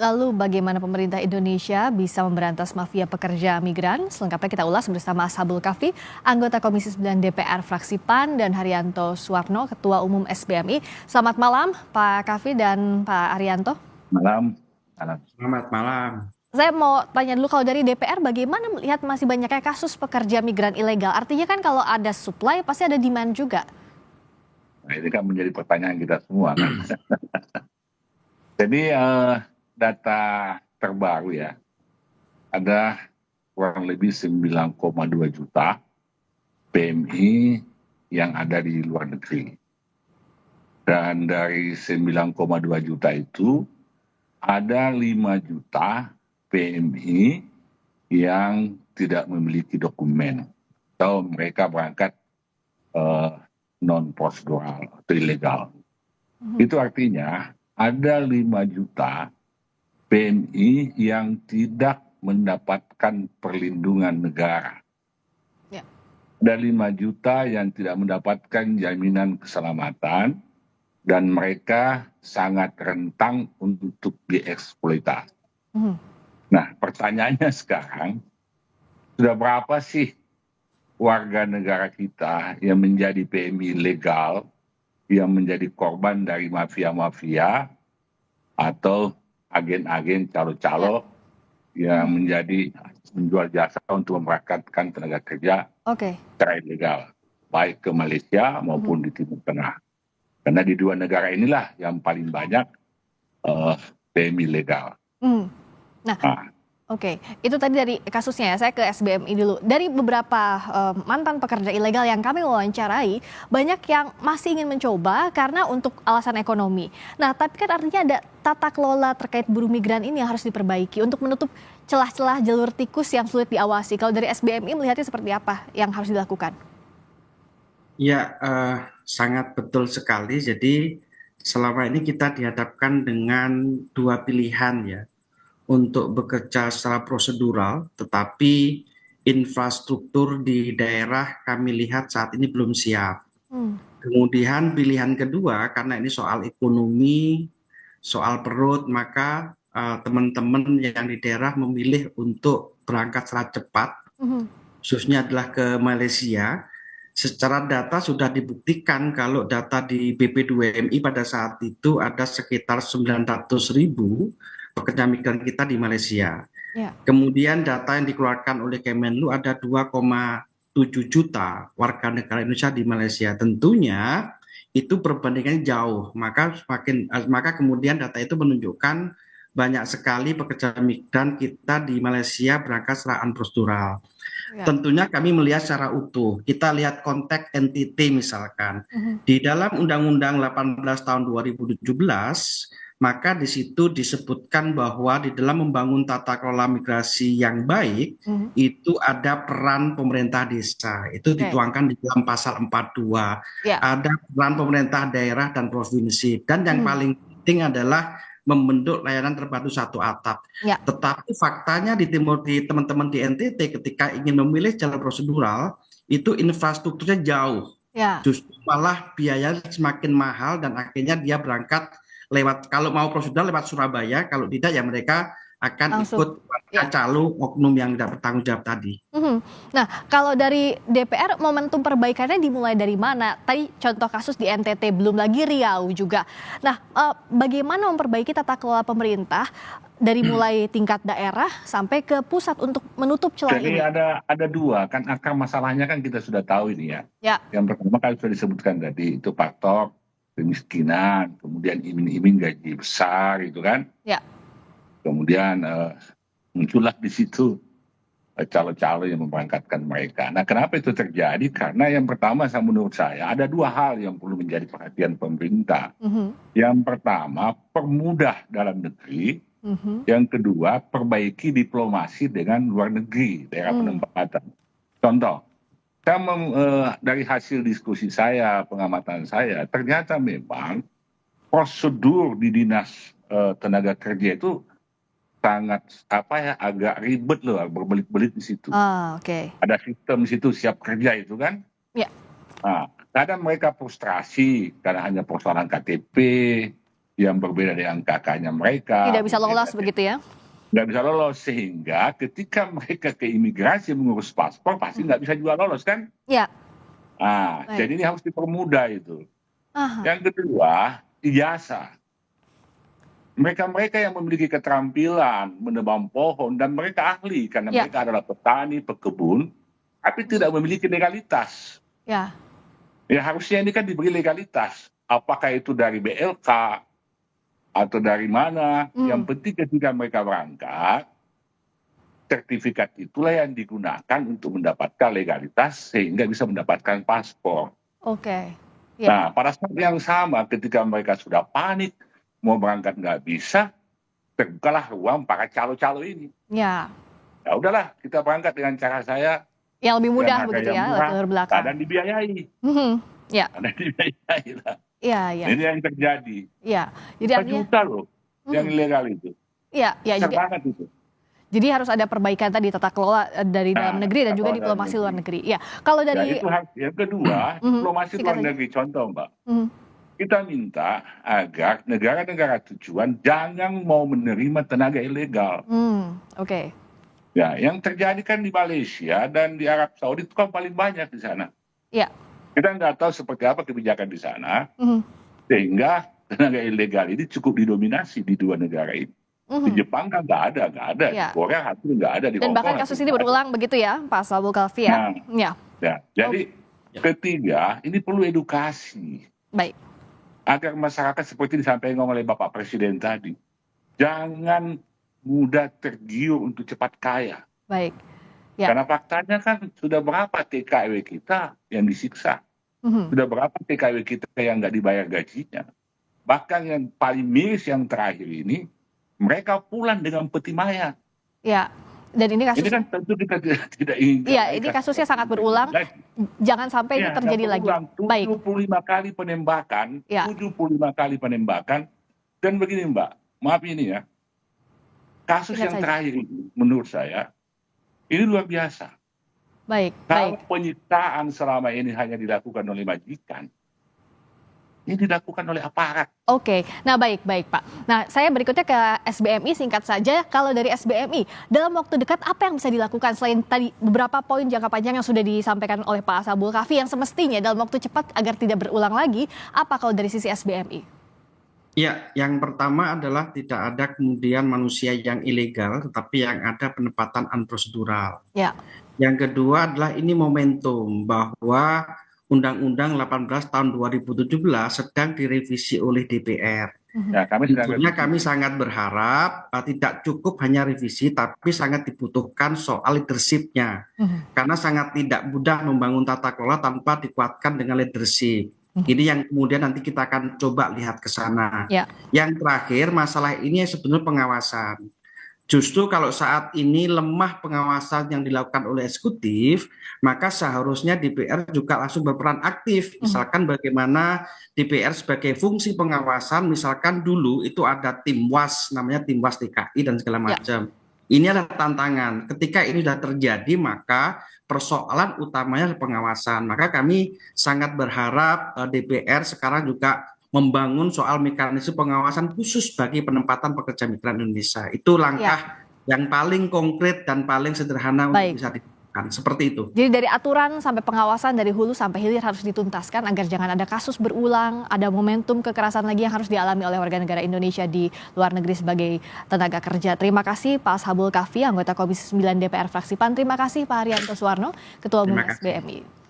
Lalu bagaimana pemerintah Indonesia bisa memberantas mafia pekerja migran? Selengkapnya kita ulas bersama Ashabul Kahfi, anggota Komisi 9 DPR fraksi PAN, dan Haryanto Suwarno, Ketua Umum SBMI. Selamat malam Pak Kahfi dan Pak Haryanto. Malam. Malam. Selamat malam. Saya mau tanya dulu, kalau dari DPR bagaimana melihat masih banyaknya kasus pekerja migran ilegal? Artinya kan kalau ada supply pasti ada demand juga. Nah, ini kan menjadi pertanyaan kita semua kan. Jadi data terbaru ya, ada kurang lebih 9,2 juta PMI yang ada di luar negeri. Dan dari 9,2 juta itu, ada 5 juta PMI yang tidak memiliki dokumen. Atau mereka berangkat non-prosedural atau ilegal. Itu artinya ada 5 juta PMI yang tidak mendapatkan perlindungan negara. Ya. Ada 5 juta yang tidak mendapatkan jaminan keselamatan dan mereka sangat rentan untuk dieksploitasi. Nah, pertanyaannya sekarang, sudah berapa sih warga negara kita yang menjadi PMI legal, yang menjadi korban dari mafia-mafia atau agen-agen calo-calo yang menjadi menjual jasa untuk memberangkatkan tenaga kerja secara ilegal, baik ke Malaysia maupun di Timur Tengah. Karena di dua negara inilah yang paling banyak PMI legal. Oke, itu tadi dari kasusnya ya. Saya ke SBMI dulu. Dari beberapa mantan pekerja ilegal yang kami wawancarai, banyak yang masih ingin mencoba karena untuk alasan ekonomi. Nah, tapi kan artinya ada tata kelola terkait buruh migran ini yang harus diperbaiki untuk menutup celah-celah jalur tikus yang sulit diawasi. Kalau dari SBMI melihatnya seperti apa yang harus dilakukan? Ya, sangat betul sekali. Jadi selama ini kita dihadapkan dengan dua pilihan ya. Untuk bekerja secara prosedural, tetapi infrastruktur di daerah kami lihat saat ini belum siap. Kemudian pilihan kedua, karena ini soal ekonomi, soal perut, maka teman-teman yang di daerah memilih untuk berangkat secara cepat, khususnya adalah ke Malaysia. Secara data sudah dibuktikan kalau data di BP2MI pada saat itu ada sekitar 900.000 pekerja migran kita di Malaysia. Kemudian data yang dikeluarkan oleh Kemenlu ada 2,7 juta warga negara Indonesia di Malaysia. Tentunya itu perbandingannya jauh. Maka kemudian data itu menunjukkan banyak sekali pekerja migran kita di Malaysia berangkat secara unprosedural. Tentunya kami melihat secara utuh. Kita lihat konteks NTT misalkan. Di dalam Undang-Undang 18 tahun 2017, maka di situ disebutkan bahwa di dalam membangun tata kelola migrasi yang baik, itu ada peran pemerintah desa. Itu dituangkan di dalam pasal 42. Ada peran pemerintah daerah dan provinsi. Dan yang paling penting adalah membentuk layanan terpadu satu atap. Tetapi faktanya di teman-teman di NTT ketika ingin memilih jalur prosedural, itu infrastrukturnya jauh. Justru malah biaya semakin mahal dan akhirnya dia berangkat lewat, kalau mau prosedural lewat Surabaya, kalau tidak ya mereka akan ikut calo oknum yang tidak bertanggung jawab tadi. Nah, kalau dari DPR momentum perbaikannya dimulai dari mana? Tadi contoh kasus di NTT, belum lagi Riau juga. Nah, bagaimana memperbaiki tata kelola pemerintah dari mulai tingkat daerah sampai ke pusat untuk menutup celah ini? Jadi ada dua kan, akar masalahnya kan kita sudah tahu ini ya. Yang pertama kan sudah disebutkan tadi, itu faktor kemiskinan, kemudian iming-iming gaji besar itu kan. Kemudian muncullah di situ calo-calo yang memberangkatkan mereka. Nah, kenapa itu terjadi? Karena yang pertama, menurut saya ada dua hal yang perlu menjadi perhatian pemerintah. Yang pertama, permudah dalam negeri. Yang kedua, perbaiki diplomasi dengan luar negeri, daerah penempatan. Contoh, dari hasil diskusi saya, pengamatan saya, ternyata memang prosedur di dinas tenaga kerja itu sangat agak ribet loh, berbelit-belit di situ. Ada sistem di situ siap kerja itu kan. Nah, kadang mereka frustrasi karena hanya persoalan KTP yang berbeda dengan kakaknya mereka. Tidak bisa lolos begitu ya? Nggak bisa lolos, sehingga ketika mereka ke imigrasi mengurus paspor pasti nggak bisa juga lolos kan? Iya. Jadi ini harus dipermudah itu. Aha. Yang kedua, ijazah. Mereka yang memiliki keterampilan menebang pohon dan mereka ahli karena mereka adalah petani, pekebun, tapi tidak memiliki legalitas. Ya harusnya ini kan diberi legalitas. Apakah itu dari BLK atau dari mana? Yang penting ketika mereka berangkat, sertifikat itulah yang digunakan untuk mendapatkan legalitas sehingga bisa mendapatkan paspor. Oke. Nah, pada saat yang sama ketika mereka sudah panik, mau berangkat nggak bisa, terbukalah ruang para calo-calo ini. Ya udahlah, kita berangkat dengan cara saya. Yang lebih mudah begitu ya, latar belakang. Dan dibiayai. Dan dibiayai lah. Iya. Ini yang terjadi. Iya. Jadi 4 juta loh yang ilegal itu. Iya. Jadi harus ada perbaikan tadi tata kelola dari dalam negeri dan juga diplomasi luar negeri. Ya, kalau dari itu yang kedua, diplomasi luar negeri. Contoh, Mbak. Kita minta agar negara-negara tujuan jangan mau menerima tenaga ilegal. Oke. Ya, yang terjadi kan di Malaysia dan di Arab Saudi itu kan paling banyak di sana. Iya. Kita nggak tahu seperti apa kebijakan di sana, sehingga tenaga ilegal ini cukup didominasi di 2 negara ini. Di Jepang kan nggak ada. Di Korea hampir nggak ada. Di dan bahkan kasus ini berulang begitu ya, Pak Sabul Khalfi ya? Jadi ketiga, ini perlu edukasi. Baik. Agar masyarakat seperti disampaikan oleh Bapak Presiden tadi, jangan mudah tergiur untuk cepat kaya. Baik. Karena faktanya kan sudah berapa TKW kita yang disiksa, sudah berapa TKW kita yang nggak dibayar gajinya. Bahkan yang paling miris yang terakhir ini, mereka pulang dengan peti mayat. Ya, dan ini kasus. Ini kan tentu kita tidak ingin. Iya, ini kasusnya sangat berulang. Jangan sampai ini terjadi lagi. 75 kali penembakan, 75 kali penembakan. Dan begini Mbak, maaf ini ya, kasus yang terakhir ini menurut saya, ini luar biasa. Kalau penyiksaan selama ini hanya dilakukan oleh majikan, ini dilakukan oleh aparat. Oke, nah baik Pak. Nah saya berikutnya ke SBMI, singkat saja. Kalau dari SBMI, dalam waktu dekat apa yang bisa dilakukan selain tadi beberapa poin jangka panjang yang sudah disampaikan oleh Pak Sabul Khalfi yang semestinya dalam waktu cepat agar tidak berulang lagi, apa kalau dari sisi SBMI? Ya, yang pertama adalah tidak ada kemudian manusia yang ilegal, tetapi yang ada penempatan unprosedural. Ya. Yang kedua adalah ini momentum bahwa Undang-Undang 18 tahun 2017 sedang direvisi oleh DPR. Tentunya kami sangat berharap tidak cukup hanya revisi, tapi sangat dibutuhkan soal leadership-nya. Karena sangat tidak mudah membangun tata kelola tanpa dikuatkan dengan leadership. Ini yang kemudian nanti kita akan coba lihat ke sana. Yang terakhir, masalah ini sebenarnya pengawasan. Justru kalau saat ini lemah pengawasan yang dilakukan oleh eksekutif, maka seharusnya DPR juga langsung berperan aktif. Misalkan bagaimana DPR sebagai fungsi pengawasan, misalkan dulu itu ada tim WAS, namanya tim WAS DKI dan segala macam. Ini adalah tantangan. Ketika ini sudah terjadi, maka persoalan utamanya adalah pengawasan. Maka kami sangat berharap DPR sekarang juga membangun soal mekanisme pengawasan khusus bagi penempatan pekerja migran Indonesia. Itu langkah yang paling konkret dan paling sederhana untuk bisa dilakukan. Seperti itu. Jadi dari aturan sampai pengawasan dari hulu sampai hilir harus dituntaskan agar jangan ada kasus berulang, ada momentum kekerasan lagi yang harus dialami oleh warga negara Indonesia di luar negeri sebagai tenaga kerja. Terima kasih Pak Sabul Khalfi, anggota Komisi 9 DPR fraksi PAN. Terima kasih Pak Haryanto Suwarno, Ketua Umum SBMI.